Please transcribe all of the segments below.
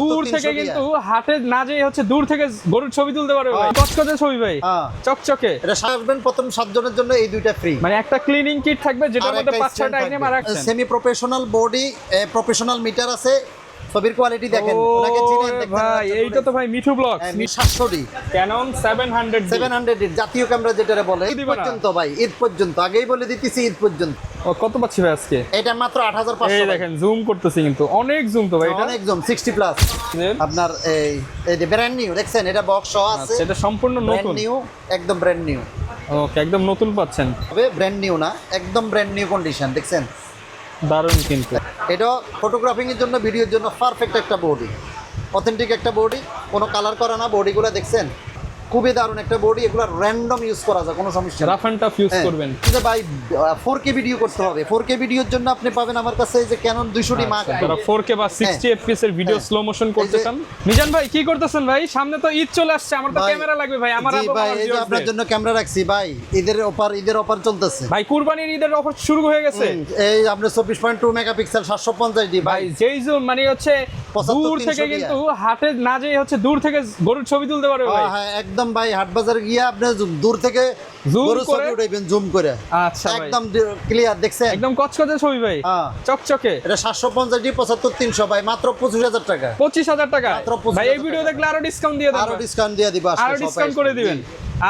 দূর থেকে কিন্তু হাটে না যেয়ে হচ্ছে দূর থেকে গরুর ছবি তুলতে পারবে ভাই। কচকচে ছবি ভাই, চকচকে। এটা আসবেন প্রথম 7 জনের জন্য এই দুইটা ফ্রি। মানে একটা ক্লিনিং কিট থাকবে যেটার মধ্যে 5-6টা আইটেম আর রাখছেন। Semi professional body, professional metre আছে। ছবির কোয়ালিটি দেখেন, ওনাকে চিনেন দেখেন ভাই। এইটা তো ভাই Mithu blogs, 700D Canon 700D জাতীয় ক্যামেরা যেটা বলে। ঈদ পর্যন্ত ভাই, ঈদ পর্যন্ত আগেই বলে দিতেছি, ঈদ পর্যন্ত। ও কত পাচ্ছি ভাই আজকে? এটা মাত্র 8500। এই দেখেন জুম করতেছি কিন্তু অনেক জুম তো ভাই। এটা অনেক জুম 60 প্লাস। আপনার এই যে ব্র্যান্ড নিউ দেখছেন, এটা বক্স সহ আছে। এটা সম্পূর্ণ নতুন, নিউ, একদম ব্র্যান্ড নিউ। ওকে, একদম নতুন পাচ্ছেন। তবে ব্র্যান্ড নিউ না, একদম ব্র্যান্ড নিউ কন্ডিশন। দেখছেন দারুণ কিন্তু। এটা ফটোগ্রাফিং এর জন্য, ভিডিওর জন্য পারফেক্ট একটা বডি, অথেন্টিক একটা বডি, কোনো কালার করা না। বডিগুলো দেখছেন খুবই দারুণ একটা বডি। এগুলো র্যান্ডম ইউজ করা যায়, কোনো সমস্যা না। রাফ এন্ড টাফ ইউজ করবেন। কিন্তু ভাই 4K ভিডিও করতে হবে। 4K ভিডিওর জন্য আপনি পাবেন আমার কাছে এই যে ক্যানন 200D মার্ক। যারা 4K বা 60 fps এর ভিডিও স্লো মোশন করতে চান। মিজান ভাই কি করতেছেন ভাই? সামনে তো ঈদ চলে আসছে, আমার তো ক্যামেরা লাগবে ভাই। আমার ভাই এই যে আপনার জন্য ক্যামেরা রাখছি ভাই। ঈদের অফার চলতেছে ভাই। কুরবানির ঈদের অফার শুরু হয়ে গেছে। এই আপনি 24.2 মেগাপিক্সেল 750D ভাই। যেই জুম মানে হচ্ছে দূর থেকে কিন্তু হাটে না যেয়ে হচ্ছে দূর থেকে গরুর ছবি তুলতে পারবে ভাই। হ্যাঁ একদম ভাই। হাট বাজার গিয়ে আপনি দূর থেকে গরুর ছবি উঠাইবেন জুম করে। আচ্ছা ভাই, একদম ক্লিয়ার দেখছেন, একদম কচকচে ছবি ভাই, চকচকে। এটা 750D 75300 ভাই, মাত্র 25000 টাকা। 25000 টাকা মাত্র 25,000 ভাই। এই ভিডিও দেখলে আরো ডিসকাউন্ট দিয়ে দেব, আরো ডিসকাউন্ট দিয়ে দিব, আরো ডিসকাউন্ট করে দিবেন।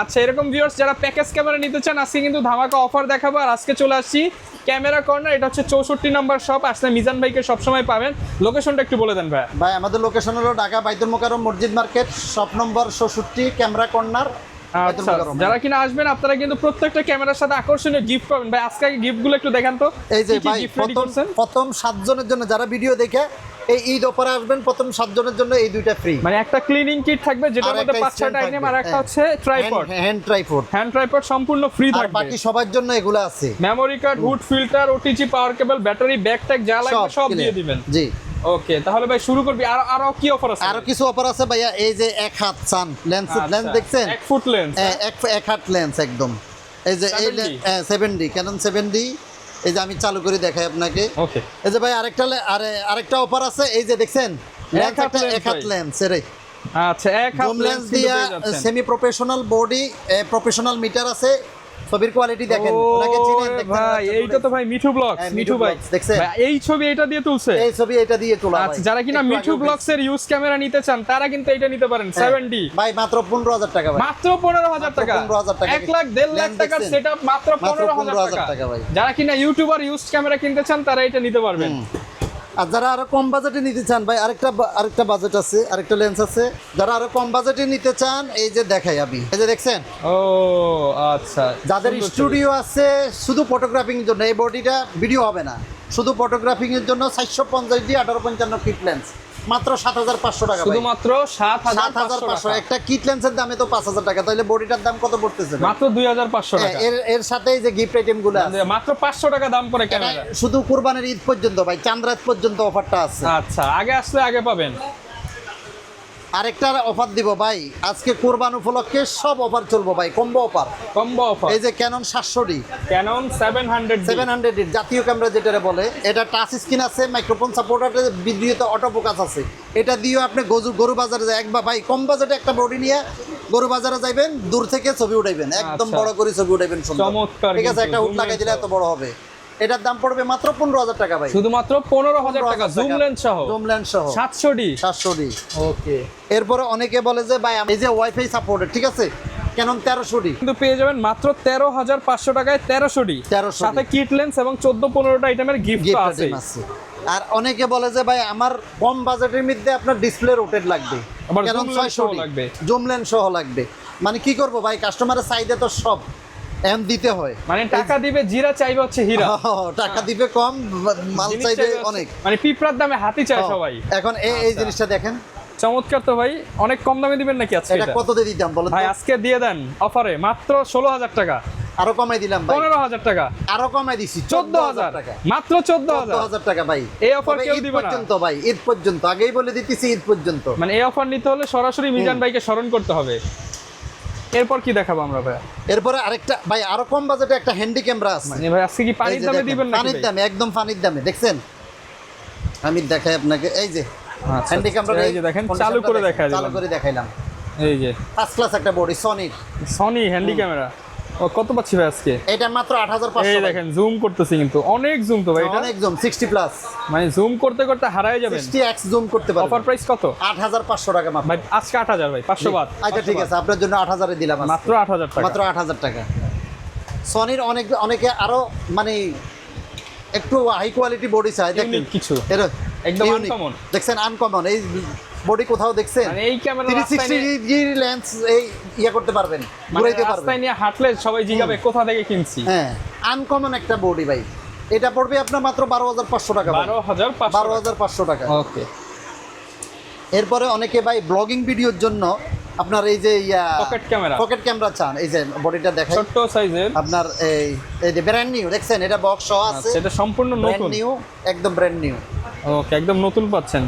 আচ্ছা, এরকম ভিউয়ার্স যারা প্যাকেজ ক্যামেরা নিতে চান, আজকে কিন্তু ধামাকা অফার দেখাবো। আর আজকে চলে আসছি ক্যামেরা কর্নার। এটা হচ্ছে 64 নম্বর শপ। আসলে মিজান ভাইকে সবসময় পাবেন। লোকেশনটা একটু বলে দেন ভাই। ভাই আমাদের লোকেশন হলো ঢাকা বাইতুল মোকাররম মসজিদ market, shop number 66, camera corner. আচ্ছা, যারা কিনা আসবেন আপনারা কিন্তু প্রত্যেকটা ক্যামেরার সাথে আকর্ষণীয় গিফট পাবেন ভাই। আজকে গিফটগুলো একটু দেখান তো। এই যে ভাই প্রথম 7 জনের জন্য যারা ভিডিও দেখে এই ঈদ অফারে আসবেন, প্রথম 7 জনের জন্য এই দুইটা ফ্রি। মানে একটা ক্লিনিং কিট থাকবে যেটার মধ্যে 5-6টা আইটেম আর একটা হচ্ছে ট্রাইপড, হ্যান্ড ট্রাইপড সম্পূর্ণ ফ্রি থাকবে। বাকি সবার জন্য এগুলো আছে। Memory card, hood filter, OTG, power cable, battery, back tag যা লাগবে সব দিয়ে দিবেন। জি ওকে, তাহলে ভাই শুরু করবি। আর কি অফার আছে? আরো কিছু অফার আছে ভাইয়া। এই যে এক হাত সান লেন্স দেখছেন, 1 ফুট লেন্স, এক হাত লেন্স একদম। এই যে এই 7D ক্যানন 7D। এই যে আমি চালু করে দেখাই আপনাকে। ওকে, এই যে ভাই আরেকটা অফার আছে। এই যে দেখছেন লেন্স, একটা এক হাত লেন্স এর। আচ্ছা, এক হাত লেন্স দিয়া semi professional body, professional metre আছে। ছবির কোয়ালিটি দেখেন, ওনাকে চিনেন দেখেন ভাই। এইটা তো ভাই মিঠু ব্লগস, মিঠু ভাই দেখছেন এই ছবি এটা দিয়ে তুলছে। এই ছবি এটা দিয়ে তোলা। আচ্ছা, যারা কিনা মিঠু ব্লগস এর ইউজ ক্যামেরা নিতে চান তারা কিন্তু এটা নিতে পারেন। 7D ভাই মাত্র 15000 টাকা ভাই। মাত্র 15000 টাকা। 15000 টাকা। 1 লাখ 1.5 লাখ টাকার সেটআপ মাত্র 15000 টাকা ভাই। যারা কিনা ইউটিউবার ইউজ ক্যামেরা কিনতে চান তারা এটা নিতে পারবেন। আর যারা আরো কম বাজেটে নিতে চান ভাই, আরেকটা বাজেট আছে, আরেকটা লেন্স আছে। যারা আরো কম বাজেটে নিতে চান এই যে দেখাই আমি। এই যে দেখছেন। ও আচ্ছা, যাদের স্টুডিও আছে শুধু ফটোগ্রাফিং এর জন্য, এই বডিটা ভিডিও হবে না, শুধু ফটোগ্রাফিং এর জন্য 450D 1855 কিট লেন্স মাত্র 7500 টাকা। শুধুমাত্র 7500। একটা কিট লেন্সের দামে তো 5000 টাকা, তাহলে বডিটার দাম কত পড়তেছে? মাত্র 2500 টাকা। এর সাথে এই যে গিফট আইটেম গুলো আছে মাত্র 500 টাকা দাম পড়ে ক্যামেরা। শুধু কুরবানির ঈদ পর্যন্ত ভাই, চাঁদ রাত পর্যন্ত অফারটা আছে। আচ্ছা, আগে আসলে আগে পাবেন। আরেকটা অফার দিব ভাই, আজকে কুরবান উপলক্ষে সব অফার চলবো ভাই, কম্বো অফার। এই যে ক্যানন 700D, ক্যানন 700D জাতীয় ক্যামেরা যেটা বলে। এটা টাচ স্ক্রিন আছে, মাইক্রোফোন সাপোর্ট আছে, বিদ্যুৎ অটো ফোকাস আছে। এটা দিয়েও আপনি গরু বাজারে যায় একবার ভাই, কম বাজেটে একটা বডি নিয়ে গরু বাজারে যাইবেন, দূর থেকে ছবি উঠাইবেন, একদম বড় করে ছবি উঠাইবেন, চমৎকার। ঠিক আছে, একটা হুড লাগাই দিলে এত বড় হবে। এটার দাম পড়বে মাত্র 15000 টাকা ভাই, শুধুমাত্র 15000 টাকা। জুম লেন্স সহ 700D। ওকে। এরপরে অনেকে বলে যে ভাই এই যে ওয়াইফাই সাপোর্টেড, ঠিক আছে, ক্যানন 1300D কিন্তু পেয়ে যাবেন মাত্র 13500 টাকায় 1300D, সাথে কিট লেন্স এবং 14-15টা আইটেমের গিফট আছে। আর অনেকে বলে যে ভাই আমার কম বাজেটের মধ্যে আপনার ডিসপ্লে রোটেট লাগবে, ক্যানন 600D লাগবে, জুম লেন্স সহ লাগবে। মানে কি করব ভাই, কাস্টমারের চাইদা তো সব এম দিতে হয়। মানে টাকা দিবে জিরা, চাইবে হচ্ছে হীরা। টাকা দিবে কম, মাল চাইবে অনেক। মানে পিঁপড়ার দামে হাতি চায় সবাই। এখন এই জিনিসটা দেখেন, চমৎকার তো ভাই। অনেক কম দামে দিবেন নাকি আজকে? এটা কত দিয়ে দিতাম বলেন ভাই? আজকে দিয়ে দেন অফারে মাত্র 16000 টাকা। আরো কমাই দিলাম ভাই, 15000 টাকা। আরো কমাই দিছি 14000 টাকা, মাত্র 14000 টাকা ভাই। এই অফার কেউ দিবে না পর্যন্ত ভাই, ঈদ পর্যন্ত, আগেই বলে দিতেছি ঈদ পর্যন্ত। মানে এই অফার নিতে হলে সরাসরি মিজান ভাইকে স্মরণ করতে হবে। এরপর কি দেখাবো আমরা ভাই? এরপরে আরেকটা ভাই, আরো কম বাজেটে একটা হ্যান্ডি ক্যামেরা আছে। মানে ভাই আজকে কি পানির দামে দিবেন নাকি? পানির দামে, একদম পানির দামে। দেখছেন, আমি দেখাই আপনাকে। এই যে আচ্ছা, হ্যান্ডি ক্যামেরা এই যে দেখেন, চালু করে দেখাই দিলাম। চালু করে দেখাইলাম। এই যে ফার্স্ট ক্লাস একটা বডি সনির। Sony handy camera. ও কত পাচ্ছি ভাই আজকে? এটা মাত্র 8500। এই দেখেন জুম করতেছি কিন্তু অনেক জুম তো ভাই এটা। অনেক জুম 60 প্লাস, মানে জুম করতে করতে হারায় যাবেন। 60x জুম করতে পারবেন। অফার প্রাইস কত? 8500 টাকা মাত্র। ভাই আজকে 8000 ভাই, 500 বাদ। আচ্ছা ঠিক আছে, আপনার জন্য 8000 এ দিলাম আজকে। মাত্র 8000 টাকা। মাত্র 8000 টাকা। সনির অনেকে আরো মানে একটু হাই কোয়ালিটি বডি চাই, দেখেন Unique কিছু। এটা একদম unique। uncommon। দেখছেন আনকমন এই বডি কোথাও দেখছেন? মানে এই ক্যামেরা 360 ডিগ্রি লেন্স এই ইয়া করতে পারবেন, ঘুরাইতে পারবেন। রাস্তায় নিয়ে হাঁটলে সবাই জিজ্ঞাবে কোথা থেকে কিনছি। হ্যাঁ, আনকমন একটা বডি ভাই। এটা পড়বে আপনার মাত্র 12500 টাকা। 12500। 12500 টাকা। ওকে। এরপরে অনেকে ভাই ব্লগিং ভিডিওর জন্য আপনার এই যে পকেট ক্যামেরা চান, এই যে বডিটা দেখেন ছোট সাইজের আপনার এই যে ব্র্যান্ড নিউ, দেখছেন এটা বক্স সহ আছে। এটা সম্পূর্ণ ব্র্যান্ড নতুন। নিউ, একদম ব্র্যান্ড নিউ। ওকে, একদম নতুন পাচ্ছেন।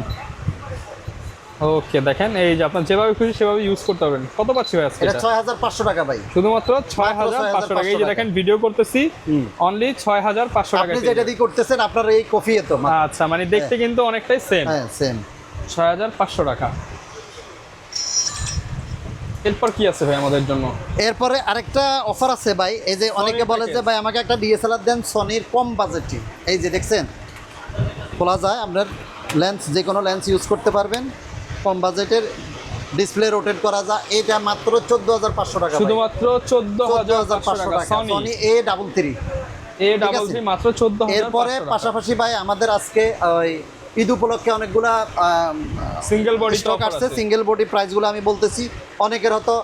ওকে, দেখেন এই যে আপনার যেভাবে খুশি সেভাবে ইউজ করতে পারবেন। কত পাচ্ছি ভাই আজকে? এটা এটা 6500 টাকা ভাই। শুধুমাত্র 6500 টাকা। এই যে দেখেন ভিডিও করতেছি, অনলি 6500 টাকা। আপনি যেটা দিয়ে করতেছেন আপনার এই কফি তো। আচ্ছা, মানে দেখতে কিন্তু অনেকটাই সেম। হ্যাঁ সেম। 6500 টাকা। এরপর কি আছে ভাই আমাদের জন্য? এরপরে আরেকটা অফার আছে ভাই। এই যে অনেকে বলে যে ভাই আমাকে একটা ডিএসএলআর দেন সনির কম বাজেটে। এই যে দেখছেন খোলা যায়, আপনার লেন্স যে কোনো লেন্স ইউজ করতে পারবেন, কম বাজেটের, ডিসপ্লে রোটেট করা যায়। এটা মাত্র 14500 টাকা। শুধুমাত্র 14500 টাকা। Sony A33। A33 মাত্র 14000। এরপরে পাশাপাশি ভাই আমাদের আজকে ওই ঈদ উপলক্ষে অনেকগুলা সিঙ্গেল বডি স্টক আসছে। সিঙ্গেল বডি প্রাইসগুলো আমি বলতেছি। অনেকের হয়তো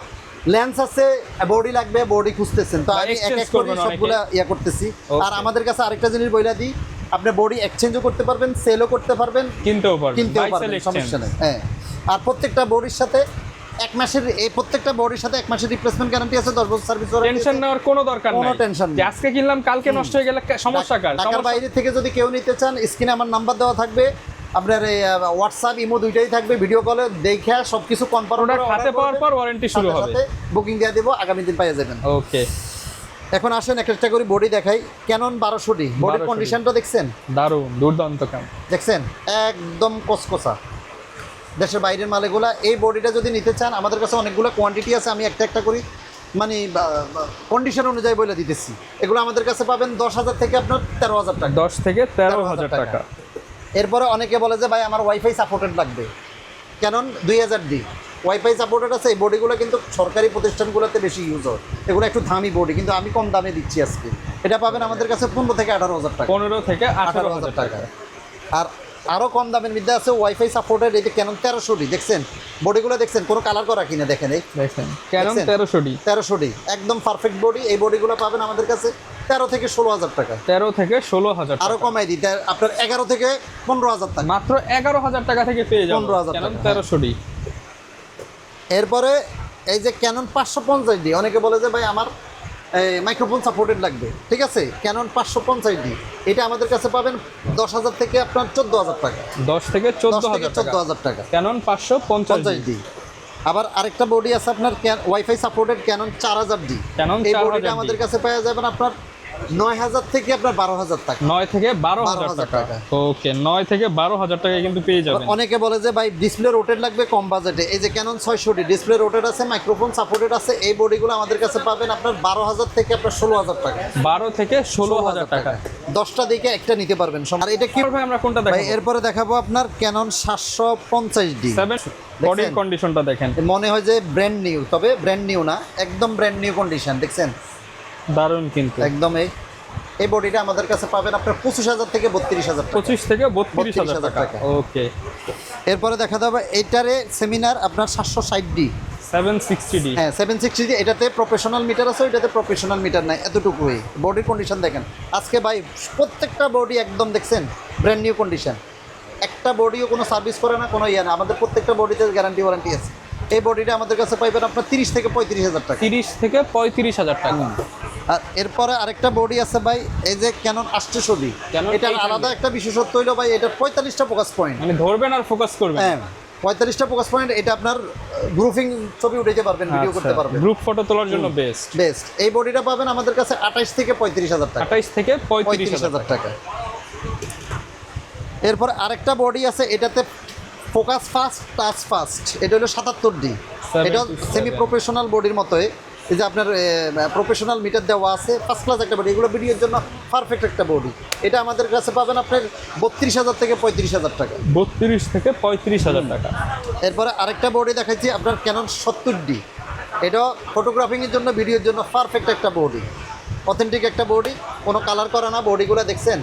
লেন্স আছে, বডি লাগবে, বডি খুঁজতেছেন, তো আমি এক এক করে সবগুলা ইয়া করতেছি। আর আমাদের কাছে আরেকটা জিনিস বইলা দিই, আপনি বডি এক্সচেঞ্জও করতে পারবেন, সেলও করতে পারবেন, কিনতেও পারবেন, সমস্যা নেই। হ্যাঁ, আর প্রত্যেকটা বডির সাথে এক মাসের প্রত্যেকটা বডির সাথে 1 মাসের রিপ্লেসমেন্ট গ্যারান্টি আছে, 10 বছর সার্ভিস ওয়ারেন্টি। টেনশন নেওয়ার কোনো দরকার নাই। কোনো টেনশন নেই। আজকে কিনলাম কালকে নষ্ট হয়ে গেলে সমস্যা কার? ঢাকার বাইরে থেকে যদি কেউ নিতে চান, স্ক্রিনে আমার নাম্বার দেওয়া থাকবে, আপনার এই হোয়াটসঅ্যাপ ইমো দুইটাই থাকবে। ভিডিও কলে দেখে সবকিছু কনফার্ম করে হাতে পাওয়ার পর ওয়ারেন্টি শুরু হবে। বুকিং দিয়ে দেব, আগামী দিন পেয়ে যাবেন। ওকে, এখন আসেন একটা করে বডি দেখাই। ক্যানন 1200D বডির কন্ডিশনটা দেখছেন? দারুণ, দুর্দান্ত কাম। দেখছেন একদম কসকসা, দেশের বাইরের মালেগুলা। এই বডিটা যদি নিতে চান, আমাদের কাছে অনেকগুলো কোয়ান্টিটি আছে, আমি একটা করি মানে কন্ডিশন অনুযায়ী বলে দিতেছি। এগুলো আমাদের কাছে পাবেন 10,000 থেকে আপনার 13,000 টাকা। 10 থেকে 13,000 টাকা। এরপরে অনেকে বলে যে ভাই আমার ওয়াইফাই সাপোর্টেড লাগবে, ক্যানন 2000D ওয়াইফাই সাপোর্টেড আছে। এই বডিগুলো কিন্তু সরকারি প্রতিষ্ঠানগুলোতে বেশি ইউজ হয়, এগুলো একটু দামি বডি, কিন্তু আমি কম দামে দিচ্ছি আজকে। এটা পাবেন আমাদের কাছে 15 থেকে 18,000 টাকা। 15 থেকে 18,000 টাকা। আর আরও কম দামের মধ্যে আছে ওয়াইফাই সাপোর্টেড, এই যে ক্যানন 1300D দেখছেন, বডিগুলো দেখছেন কোনো কালার করা কিনা, দেখেন এই দেখেন ক্যানন 1300D একদম পারফেক্ট বডি। এই বডিগুলো পাবেন আমাদের কাছে 13 থেকে 16,000 টাকা। 13 থেকে 16,000 টাকা। আরো কমাই দিই, আপনার 11 থেকে 15,000 টাকা। মাত্র 11,000 টাকা থেকে পেয়ে যাবেন 15,000 ক্যানন টাকা। 1300D। এরপরে এই যে ক্যানন 550D, অনেকে বলে যে ভাই আমার মাইক্রোফোন সাপোর্টেড লাগবে, ঠিক আছে, ক্যানন 550D এটা আমাদের কাছে পাবেন 10,000 থেকে আপনার 14,000 টাকা। 10 থেকে 14,000 টাকা ক্যানন 550D। আবার আরেকটা বডি আছে আপনার wifi supported Canon 4000D। Canon এই 4000D বডিটা আমাদের কাছে পেয়ে যাবেন আপনার 9,000 থেকে আপনার 12,000 টাকা। 9 থেকে 12,000 টাকা। ওকে, 9 থেকে 12,000 টাকায় কিন্তু পেয়ে যাবেন। অনেকে বলে যে ভাই ডিসপ্লে রোটেট লাগবে কম বাজেটে, এই যে ক্যানন 600D ডিসপ্লে রোটেট আছে, মাইক্রোফোন সাপোর্টেড আছে। এই বডিগুলো আমাদের কাছে পাবেন আপনার 12,000 থেকে আপনার 16,000 টাকা। 12 থেকে 16,000 টাকা। 10টা দিকে একটা নিতে পারবেন। আর এটা কি ভাই আমরা কোনটা দেখাবো? এরপরে দেখাবো আপনার ক্যানন 750D। 7 বডির কন্ডিশনটা দেখেন, মনে হয় যে ব্র্যান্ড নিউ, তবে ব্র্যান্ড নিউ না, একদম ব্র্যান্ড নিউ কন্ডিশন। দেখছেন দারুণ কিন্তু একদম। এই বডিটা আমাদের কাছে পাবেন আপনার 25,000 থেকে 32,000 টাকা। 25 থেকে 32,000 টাকা। ওকে, এরপরে দেখা যাবে এইটারে সেমিনার আপনার 760D 760D। হ্যাঁ 760D, এটাতে প্রফেশনাল মিটার আছে, ওইটাতে প্রফেশনাল মিটার নাই, এতটুকুই। বডির কন্ডিশন দেখেন আজকে ভাই, প্রত্যেকটা বডি একদম দেখছেন ব্র্যান্ড নিউ কন্ডিশন। একটা বডিও কোনো সার্ভিস করে না, কোনো ইয়ে না, আমাদের প্রত্যেকটা বডিতে গ্যারান্টি ওয়ারেন্টি আছে। এই বডিটা আমাদের কাছে পাইবেন আপনার 30 থেকে 35,000 টাকা। 30 থেকে 35,000 টাকা। আর এরপরে আরেকটা বডি আছে ভাই, এই যে ক্যানন 800D। এটা আলাদা একটা বিশেষত্ব হইলো ভাই, এটা 45টা ফোকাস পয়েন্ট, মানে ধরবেন আর ফোকাস করবেন। হ্যাঁ 45টা ফোকাস পয়েন্ট। এটা আপনার গ্রুপিং ছবি উঠাইতে পারবেন, ভিডিও করতে পারবেন, গ্রুপ ফটো তোলার জন্য বেস্ট। এই বডিটা পাবেন আমাদের কাছে 28 থেকে 35,000 টাকা। 28 থেকে 35,000 টাকা। এরপর আরেকটা বডি আছে, এটাতে ফোকাস ফাস্ট টাচ ফাস্ট, এটা হলো 77D। এটা 727 সেমি প্রফেশনাল বডির মতোই, এই যে আপনার প্রফেশনাল মিটার দেওয়া আছে, ফার্স্ট ক্লাস একটা বডি, এগুলো ভিডিওর জন্য পারফেক্ট একটা বডি। এটা আমাদের কাছে পাবেন আপনার 32,000 থেকে 35,000 টাকা। 32 থেকে 35,000 টাকা। এরপরে আরেকটা বডি দেখাচ্ছি আপনার ক্যানন 70D। এটা ফটোগ্রাফিংয়ের জন্য ভিডিওর জন্য পারফেক্ট একটা বডি, অথেন্টিক একটা বডি, কোনো কালার করা না। বডিগুলো দেখছেন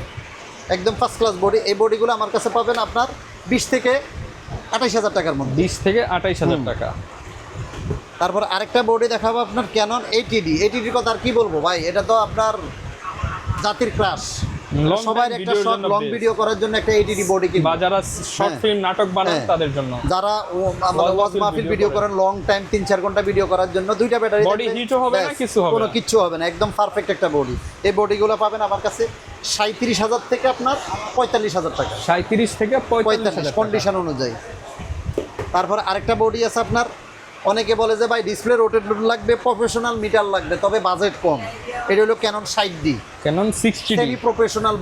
একদম ফার্স্ট ক্লাস বডি। এই বডিগুলো আমার কাছে পাবেন আপনার 20 থেকে 28,000 টাকার মধ্যে। 20 থেকে 28,000 টাকা। তারপর আরেকটা বডি দেখাবো আপনার ক্যানন 80D কথা আর কি বলবো ভাই, এটা তো আপনার জাতির ক্রাশ। Long সবাই time একটা ভিডিওর শর্ট জন্য লং best। ভিডিও করার জন্য একটা 80D বডি বা কিনবে, যারা শর্ট হ্যাঁ। ফিল্ম নাটক বানান হ্যাঁ। তাদের জন্য। যারা আমাদের ওয়াজ মাহফিল ভিডিও করেন লং টাইম 3-4 ঘন্টা ভিডিও করার জন্য, দুইটা ব্যাটারি Body heat ও হবে না, কিছু হবে কোনো না। কিচ্ছু হবে না, একদম পারফেক্ট একটা বডি। এই বডিগুলো পাবেন আমার কাছে 37,000 থেকে আপনার 45,000 টাকা, 37 থেকে 45,000 45 টাকা। কন্ডিশন অনুযায়ী। তারপর আরেকটা বডি আছে আপনার, অনেকে বলে যে ভাই ডিসপ্লে রোটেট লাগবে, প্রফেশনাল মিটার লাগবে, তবে বাজেট কম। এটা হলো Canon 60D, Canon 60D semi professional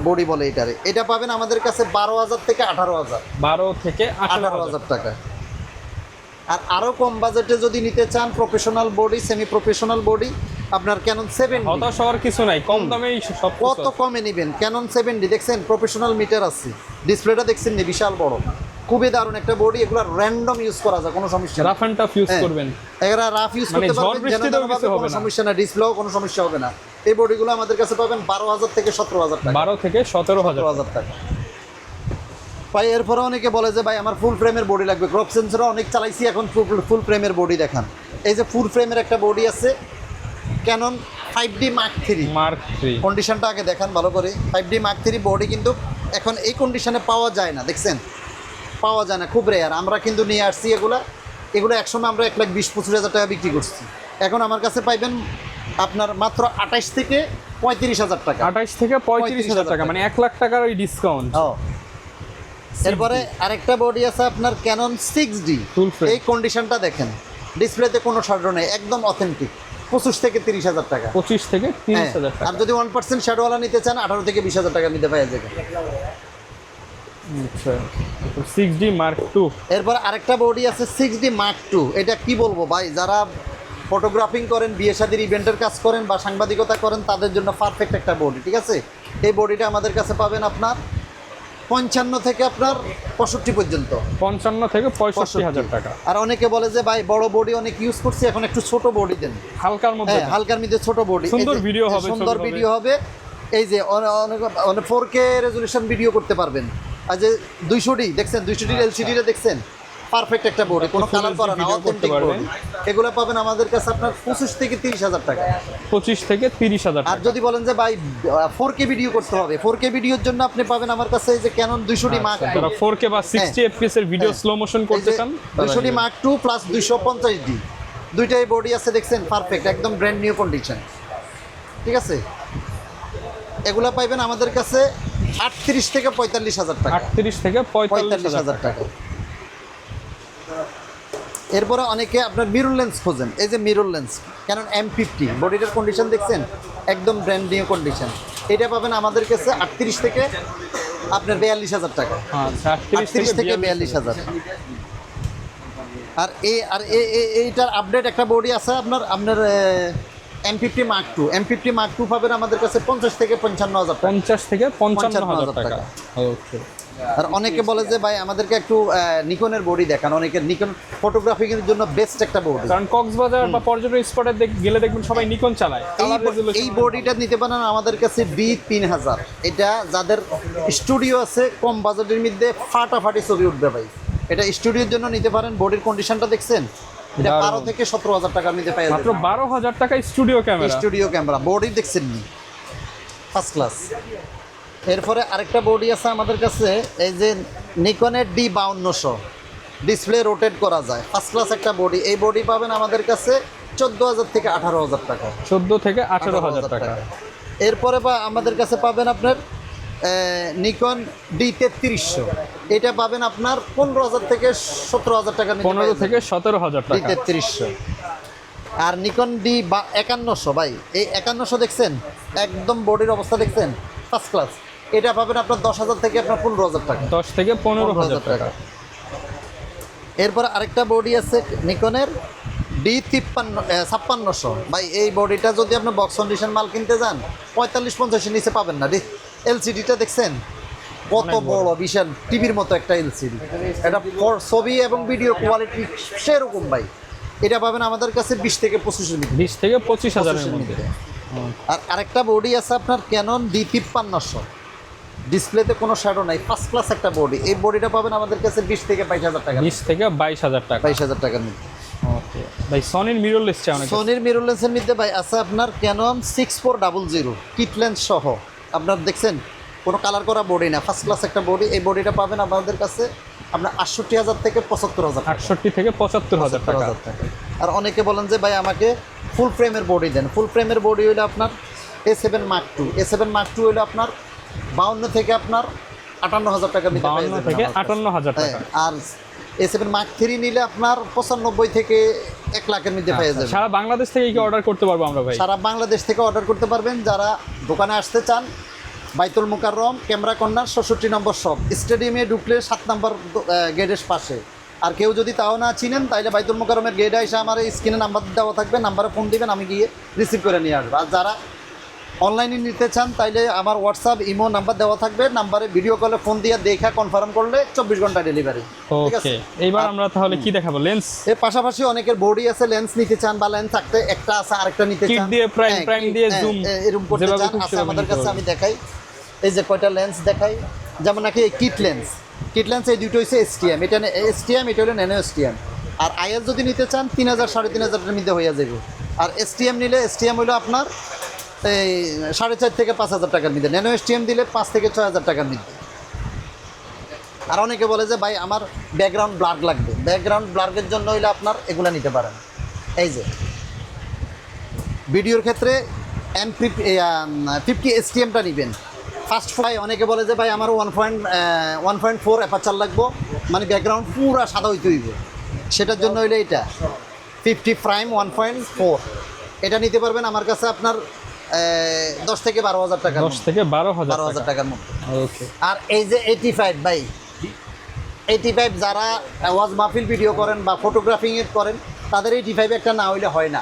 body বলে এটারে। এটা পাবেন আমাদের কাছে 12,000 থেকে 18,000, 12 থেকে 18,000 18,000 টাকা। আর আরও কম বাজেটে যদি নিতে চান professional body, semi professional body, আপনার ক্যানন 7D। হতাশ হওয়ার কিছু নাই, কম দামেই সব কত কমে নেবেন? ক্যানন 7D দেখছেন, প্রফেশনাল মিটার আছে, ডিসপ্লেটা দেখছেন নি বিশাল বড়, খুবই দারুণ একটা বডি। এগুলো র্যান্ডম ইউজ করা যায়, কোনো সমস্যা নেই। রাফ অ্যান্ড টাফ ইউজ হ্যাঁ। করবেন। এগুলা রাফ ইউজ মানে করতে ঝড় পারবেন, বৃষ্টিতেও যেন কিছু হবে কোনো না। সমস্যা না, ডিসপ্লেও কোনো সমস্যা হবে না। এই বডিগুলো আমাদের কাছে পাবেন 12,000 থেকে 17,000 টাকা। 12 থেকে 17,000 17,000 টাকা। ভাই এরপরে অনেকে বলে যে ভাই আমার ফুল ফ্রেমের বডি লাগবে, ক্রপ সেন্সরও অনেক চালাইছি, এখন ফুল ফ্রেমের বডি দেখান। এই যে ফুল ফ্রেমের একটা বডি আছে Canon 5D Mark III। Mark 3 কন্ডিশনটা আগে দেখান ভালো করে। 5D Mark III বডি কিন্তু এখন এই কন্ডিশনে পাওয়া যায় না, দেখছেন পাওয়া যায় না, খুব রেয়ার। আমরা কিন্তু নিয়ে আসছি এগুলো একসময় আমরা 1,20,25,000 টাকা বিক্রি করছি। এখন আমার কাছে পাইবেন আপনার মাত্র 28 থেকে 35,000 টাকা। 28 থেকে 35,000 টাকা, মানে 1 লাখ টাকার ওই ডিসকাউন্ট। এরপরে আরেকটা বডি আছে আপনার ক্যানন 6D। Full frame। এই কন্ডিশনটা দেখেন, ডিসপ্লেতে কোনো শ্যাডো নেই, একদম অথেন্টিক। 25 থেকে 30,000 টাকা। 25 থেকে হ্যাঁ। 30,000 আর টাকা। যদি 1% শ্যাডোওয়ালা নিতে চান 18 থেকে 20,000 টাকা নিতে পাওয়া যাবে। আচ্ছা, 6D Mark II। এরপর আরেকটা বডি আছে 6D Mark II। এটা কি বলবো ভাই, যারা ফটোগ্রাফিং করেন, বিয়ে শাদীর ইভেন্টের কাজ করেন বা সাংবাদিকতা করেন, তাদের জন্য পারফেক্ট একটা বডি, ঠিক আছে। এই বডিটা আমাদের কাছে পাবেন আপনার 55 থেকে আপনার 65 পর্যন্ত। 55 থেকে 65,000 টাকা। আর অনেকে বলে যে ভাই বড় বডি অনেক ইউজ করছি, এখন একটু ছোট বডি দেন। হালকার মধ্যে। হ্যাঁ, হালকার মধ্যে ছোট বডি, সুন্দর ভিডিও হবে, সুন্দর ছবি হবে। ভিডিও হবে। এই যে অনেক 4K রেজলিউশন ভিডিও করতে পারবেন। আর যে 200D দেখছেন, 200D LCD-টা দেখছেন, পারফেক্ট একটা বডি, কোনো Full কালার করা না, video করতে অথেন্টিক পারবেন। বডি। এগুলো পাবেন আমাদের কাছে আপনার 25 থেকে 30,000 টাকা। 25 থেকে 30,000 আর টাকা। যদি বলেন যে ভাই 4K ভিডিও করতে হবে, 4K ভিডিওর জন্য আপনি পাবেন আমার কাছে এই যে ক্যানন 200D Mark II। যারা 4K বা 60 FPS এর ভিডিও স্লো মোশন করতে চান, 200D Mark II plus 250D, দুইটাই বডি আছে দেখছেন, পারফেক্ট, একদম ব্র্যান্ড নিউ কন্ডিশন, ঠিক আছে। এগুলা পাইবেন আমাদের কাছে 38 থেকে 45,000 টাকা। 38 থেকে 45,000 45,000 টাকা। টাকা। এরপরে অনেকে আপনার মিরর লেন্স খোঁজেন, এই যে মিরর লেন্স ক্যানন M50, বডিটার কন্ডিশন দেখছেন, একদম ব্র্যান্ড নিউ কন্ডিশন। এটা পাবেন আমাদের কাছে 38 থেকে আপনার 42,000 টাকা। আচ্ছা, 38 থেকে 42,000। আর এইটার আপডেট একটা বডি আছে আপনার M50 Mark II। M50 Mark II পাবেন আমাদের কাছে 50 থেকে 55,000 টাকা। 50 থেকে 55,000 টাকা। টাকা। ওকে। আর অনেকে বলে যে ভাই আমাদেরকে একটু নিকনের বডি দেখান, অনেকের নিকন ফটোগ্রাফিংয়ের জন্য বেস্ট একটা বডি। কারণ কক্সবাজার বা পর্যটন স্পটে গেলে দেখবেন সবাই নিকন চালায়। এই বডিটা নিতে পারেন আমাদের কাছে D3000। এটা যাদের স্টুডিও আছে, কম বাজেটের মধ্যে ফাটাফাটি ছবি উঠবে ভাই, এটা স্টুডিওর জন্য নিতে পারেন। বডির কন্ডিশনটা দেখছেন, এটা 12 থেকে 17,000 টাকার মধ্যে পাওয়া মাত্র যাবে। 12,000 টাকা studio camera. Studio camera, body দেখছেন নি, ফার্স্ট ক্লাস। এরপরে আরেকটা বডি আছে আমাদের কাছে, এই যে নিকনের D5200, ডিসপ্লে রোটেট করা যায়, ফার্স্ট ক্লাস একটা বডি। এই বডি পাবেন আমাদের কাছে 14,000 থেকে 18,000 টাকা। 14 থেকে 18,000 টাকা। এরপরে বা আমাদের কাছে পাবেন আপনার নিকন D3300, এটা পাবেন আপনার 15,000 থেকে 17,000 টাকা। 15 থেকে 17,000 টাকা। D3300। আর নিকন D5100 ভাই, এই 5100 দেখছেন, একদম বডির অবস্থা দেখছেন, ফার্স্ট ক্লাস। এটা পাবেন আপনার 10,000 থেকে আপনার 15,000 টাকা। 10 থেকে 15,000 টাকা। এরপর আরেকটা বডি আছে নিকনের D5600 ভাই এই বডিটা যদি আপনি বক্স কন্ডিশন মাল কিনতে যান 45-50 নিচে পাবেন না। এলসিডিটা দেখছেন কত বড়, বিশাল টিভির মতো একটা এলসিডি। এটা ছবি এবং ভিডিও কোয়ালিটি সেরকম ভাই। এটা পাবেন আমাদের কাছে 20 থেকে 25 মিনিট, 20 থেকে 25,000-এর মধ্যে। আর আরেকটা বডি আছে আপনার ক্যানন D5300, ডিসপ্লেতে কোনো শ্যাডো নাই, ফার্স্ট ক্লাস একটা বডি। এই বডিটা পাবেন আমাদের কাছে 20 থেকে 22,000 টাকা, 20 থেকে 22,000 টাকা। 22,000 টাকার মধ্যে। ওকে ভাই, সনির মিররলেস চাই অনেক। সোনির মিররলেসের মধ্যে ভাই আছে আপনার ক্যানন 6400 কিট লেন্স সহ। আপনার দেখছেন কোনো কালার করা বডি না, ফার্স্ট ক্লাস একটা বডি। এই বডিটা পাবেন আমাদের কাছে আপনার 68,000 থেকে 75,000 টাকা। 68 থেকে 75,000 টাকা। আর অনেকে বলেন যে ভাই আমাকে ফুল ফ্রেমের বডি দেন। ফুল ফ্রেমের বডি হইলে আপনার A7 Mark II, A7 Mark II হইলে আপনার 52 থেকে আপনার 58,000 টাকা দিতে 52 থেকে 58,000 টাকা। আর A7 Mark III নিলে আপনার 95 থেকে 1 লাখের মধ্যে পেয়ে যাবেন। সারা বাংলাদেশ থেকে কি অর্ডার করতে পারবো আমরা ভাই? সারা বাংলাদেশ থেকে অর্ডার করতে পারবেন। যারা দোকানে আসতে চান, বাইতুল মুকাররম ক্যামেরা কর্নার 66 নম্বর শপ, স্টেডিয়ামে ঢুকলে 7 নম্বর গেটের পাশে। আর কেউ যদি তাও না চিনেন তাইলে বাইতুল মুকাররমের গেটে এসে আমার স্ক্রিনে নাম্বার দেওয়া থাকবে, নাম্বারে ফোন দিবেন, আমি গিয়ে রিসিভ করে নিয়ে আসবো। আর যারা অনলাইনে নিতে চান তাইলে আমার হোয়াটসঅ্যাপ ইমো নাম্বার দেওয়া থাকবে, নাম্বারে ভিডিও কলে ফোন দিয়ে দেখা কনফার্ম করলে 24 ঘন্টা ডেলিভারি। ঠিক আছে, ওকে এইবার আমরা তাহলে কি দেখাবো? লেন্স এর পাশাপাশি অনেকের বডি আছে, লেন্স নিতে চান বা লেন্স থাকতে একটা আছে আরেকটা নিতে কিট চান, দিয়ে প্রাইম দিয়ে জুম এরকম করতে যেভাবে চান, খুশি আছে সেভাবে আমাদের নিতে কাছে। পারবেন। আমি দেখাই, এই যে কয়টা লেন্স দেখাই, যেমন নাকি এই কিট লেন্স এই দুটো হচ্ছে STM, এটা STM, এটা হলো ন্যানো STM। আর IS যদি নিতে চান 3,000 3,500 মধ্যে হয়ে যাবে। আর STM নিলে STM হলো আপনার এই 4,500 থেকে 5,000 টাকার মধ্যে, ন্যানো STM দিলে 5 থেকে 6,000 টাকার মধ্যে। আর অনেকে বলে যে ভাই আমার ব্যাকগ্রাউন্ড ব্লার লাগবে, ব্যাকগ্রাউন্ড ব্লারের জন্য হইলে আপনার এগুলো নিতে পারেন। এই যে ভিডিওর ক্ষেত্রে M50 STMটা নেবেন। ফার্স্ট ফ্লাই অনেকে বলে যে ভাই আমার 1.4 অ্যাপারচার লাগবো, মানে ব্যাকগ্রাউন্ড পুরা সাদা হইতে হইব, সেটার জন্য হইলে এটা 50 প্রাইম 1.4 এটা নিতে পারবেন আমার কাছে আপনার 10 থেকে 12,000 টাকা, 10 থেকে 12,000 টাকার মধ্যে। ওকে। আর এই যে 85 ভাই, 85 যারা ওয়াজ মাহফিল ভিডিও করেন বা ফটোগ্রাফিং করেন তাদের 85 একটা না হইলে হয় না।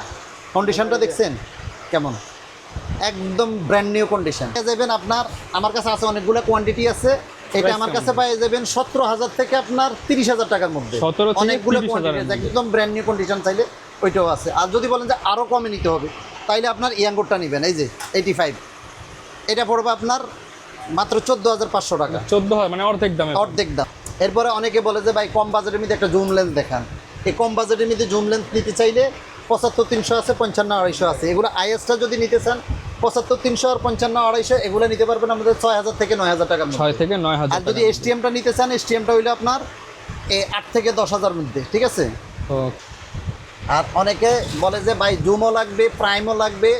কন্ডিশনটা দেখছেন কেমন, একদম ব্র্যান্ড নিউ কন্ডিশন পেয়ে যাবেন আপনার। আমার কাছে আছে অনেকগুলো কোয়ান্টিটি আছে, এটা আমার কাছে পেয়ে যাবেন 17,000 থেকে আপনার 30,000 টাকার মধ্যে। 17 থেকে অনেকগুলো 30,000 কোয়ান্টিটি একদম ব্র্যান্ড নিউ কন্ডিশন, চাইলে ওইটাও আছে। আর যদি বলেন যে আরও কমে নিতে হবে তাইলে আপনার ইয়াঙ্গোরটা নেবেন, এই যে 85 এটা পড়বে আপনার মাত্র 14,500 টাকা। 14 মানে অর্ধেক দামে। অর্ধেক দাম। এরপরে অনেকে বলে যে ভাই কম বাজেটের মধ্যে একটা জুম লেন্স দেখান। এই কম বাজেটের মধ্যে জুম লেন্স নিতে চাইলে 75-300 আছে, 55-250 আছে। এগুলো ISটা যদি নিতে চান 75-300 আর 55-250 এগুলো নিতে পারবেন আমাদের 6,000 থেকে 9,000 টাকার মধ্যে। 6 থেকে 9,000 আর যদি STMটা নিতে চান, STMটা হইলে আপনার 8 থেকে 10,000 মধ্যে। ঠিক আছে। ওকে। আর অনেকে বলে যে ভাই জুমও লাগবে, প্রাইমও লাগবে,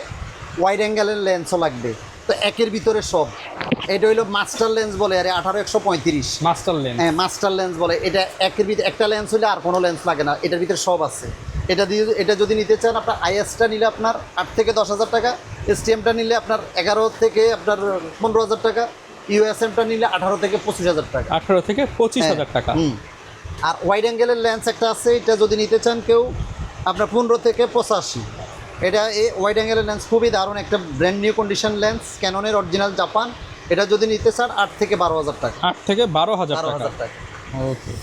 ওয়াইড অ্যাঙ্গেলের লেন্সও লাগবে, তো একের ভিতরে সব। এটা হইলো মাস্টার লেন্স বলে, আরে 18-135 মাস্টার লেন্স। হ্যাঁ মাস্টার লেন্স বলে। এটা একের ভিতরে একটা লেন্স হইলে আর কোনো লেন্স লাগে না, এটার ভিতরে সব আছে। এটা যদি নিতে চান আপনার ISটা নিলে আপনার 8 থেকে 10,000 টাকা, STMটা নিলে আপনার 11 থেকে আপনার 15,000 টাকা, USMটা নিলে 18 থেকে 25,000 টাকা। 18 থেকে 25,000 টাকা। আর ওয়াইড অ্যাঙ্গেলের লেন্স একটা আছে, এটা যদি নিতে চান কেউ আপনার 15 থেকে 85। এটা এই ওয়াইড অ্যাঙ্গেলের লেন্স খুবই দারুণ একটা ব্র্যান্ড নিউ কন্ডিশন লেন্স, ক্যাননের অরিজিনাল জাপান। এটা যদি নিতে চান 8 থেকে 12,000 টাকা। 8 থেকে 12,000 টাকা। 12,000 টাকা। ওকে।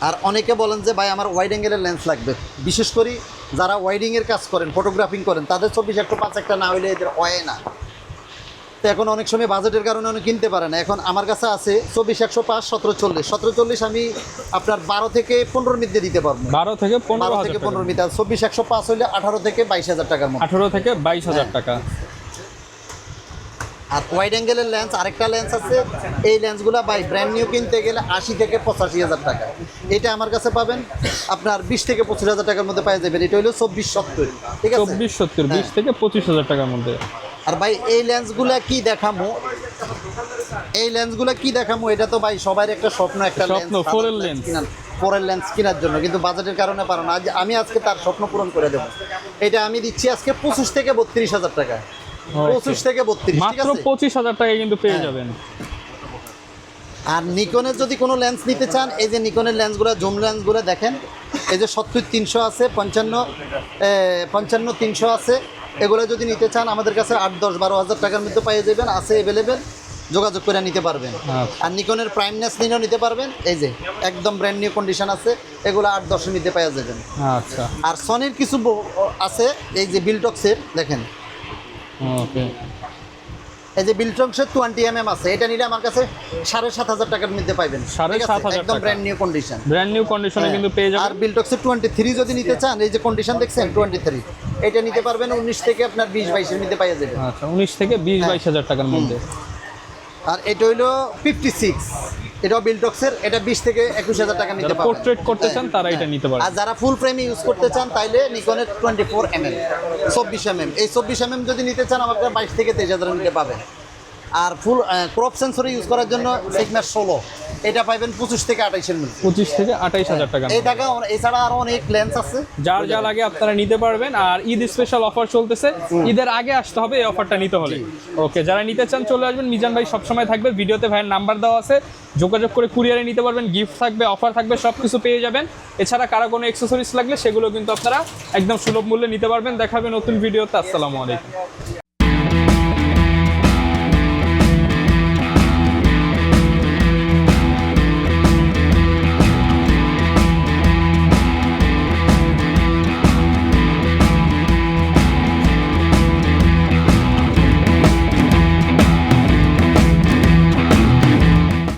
আর অনেকে বলেন যে ভাই আমার ওয়াইড অ্যাঙ্গেলের লেন্স লাগবে, বিশেষ করে যারা ওয়াইডিংয়ের কাজ করেন, ফটোগ্রাফিং করেন, তাদের 24-105 একটা না হইলে এদের হয় না। তো এখন অনেক সময় বাজেটের কারণে অনেক কিনতে পারে না। এখন আমার কাছে আছে 24-105 1740। 1740 আমি আপনার 12 থেকে 15 মধ্যে দিতে পারবো। 12 থেকে 12 থেকে 15 মধ্যে। 24-105 হইলে 18 থেকে 22,000 টাকার মতো। 18 থেকে 22,000 টাকা। আর ওয়াইড অ্যাঙ্গেলের লেন্স আরেকটা লেন্স আছে, এই লেন্সগুলো ভাই ব্র্যান্ড নিউ কিনতে গেলে 80 থেকে 85,000 টাকা। এটা আমার কাছে পাবেন আপনার 20 থেকে 25,000 টাকার মধ্যে পেয়ে যাবেন। এটা হলো 2470। ঠিক আছে, 2470 20 থেকে 25,000 টাকার মধ্যে। আর ভাই এই লেন্সগুলো কি দেখামো, এটা তো ভাই সবার একটা স্বপ্ন, একটা স্বপ্ন, ফোরের লেন্স। ফোরের লেন্স কেনার জন্য, কিন্তু বাজেটের কারণে পারো না। আমি আজকে তার স্বপ্ন পূরণ করে দেবো। এটা আমি দিচ্ছি আজকে 25 থেকে 32,000 টাকা। 25 থেকে 32, ঠিক মাত্র আছে, 25,000 টাকায় কিন্তু পেয়ে যাবেন। আর নিকনের যদি কোনো লেন্স নিতে চান, এই যে নিকনের লেন্সগুলো, জুম লেন্সগুলো দেখেন, এই যে 70-300 আছে, 55-300 আছে। এগুলো যদি নিতে চান আমাদের কাছে 8-10-12 হাজার টাকার মধ্যে পেয়ে যাবেন, আছে অ্যাভেলেবেল, যোগাযোগ করে নিতে পারবেন। আচ্ছা। আর নিকনের প্রাইমনেস নিয়েও নিতে পারবেন, এই যে একদম ব্র্যান্ড নিউ কন্ডিশন আছে, এগুলো 8-10 নিতে পেয়ে যাবেন। আচ্ছা, আর সনির কিছু আছে, এই যে বিলটক্সের দেখেন, ওকে। এই যে বিলটক্সের 20mm আছে, এটা নিলে আমার কাছে 7,500 টাকার মধ্যে পাইবেন। 7,500 একদম টাকা। Brand new condition. Brand new কন্ডিশনে কিন্তু পেয়ে আর যাবেন। বিলটক্সের 23 যদি নিতে চান, এই যে কন্ডিশন দেখছেন 23, এটা নিতে পারবেন 19 থেকে আপনার 20-22 এর মধ্যে পাইয়া যাবেন। আচ্ছা, 19 থেকে 20-22 হাজার টাকার মধ্যে। আর এটা হইলো 56, এটাও বিলটক্সের, এটা 20 থেকে 21,000 টাকা নিতে যারা পারবেন। পোর্ট্রেট করতে চান তারা এটা নিতে আর পারবেন। যারা ফুল ফ্রেম ইউজ করতে চান তাইলে নিকনের 24mm, 24mm, এই 24mm যদি নিতে চান আমাকে 22 থেকে 23,000 নিতে পাবেন। আর ফুল ক্রপ সেন্সরে ইউজ করার জন্য সিগমা 16, এটা পাইবেন 25 থেকে 28 এর মধ্যে। 25 থেকে 28 হাজার টাকা। এই টাকা এছাড়া আরো অনেক লেন্স আছে, যার যা লাগে আপনারা নিতে পারবেন। আর ঈদ স্পেশাল অফার চলতেছে, ঈদের আগে আসতে হবে এই অফারটা নিতে হলে। ওকে, যারা নিতে চান চলে আসবেন, মিজান ভাই সবসময় থাকবে, ভিডিওতে ভাইয়ের নাম্বার দেওয়া আছে, যোগাযোগ করে কুরিয়ারে নিতে পারবেন, গিফট থাকবে, অফার থাকবে, সব কিছু পেয়ে যাবেন। এছাড়া কারো কোনো অ্যাক্সেসরিজ লাগলে সেগুলো কিন্তু আপনারা একদম সুলভ মূল্যে নিতে পারবেন। দেখাবে নতুন ভিডিওতে। আসসালামু আলাইকুম।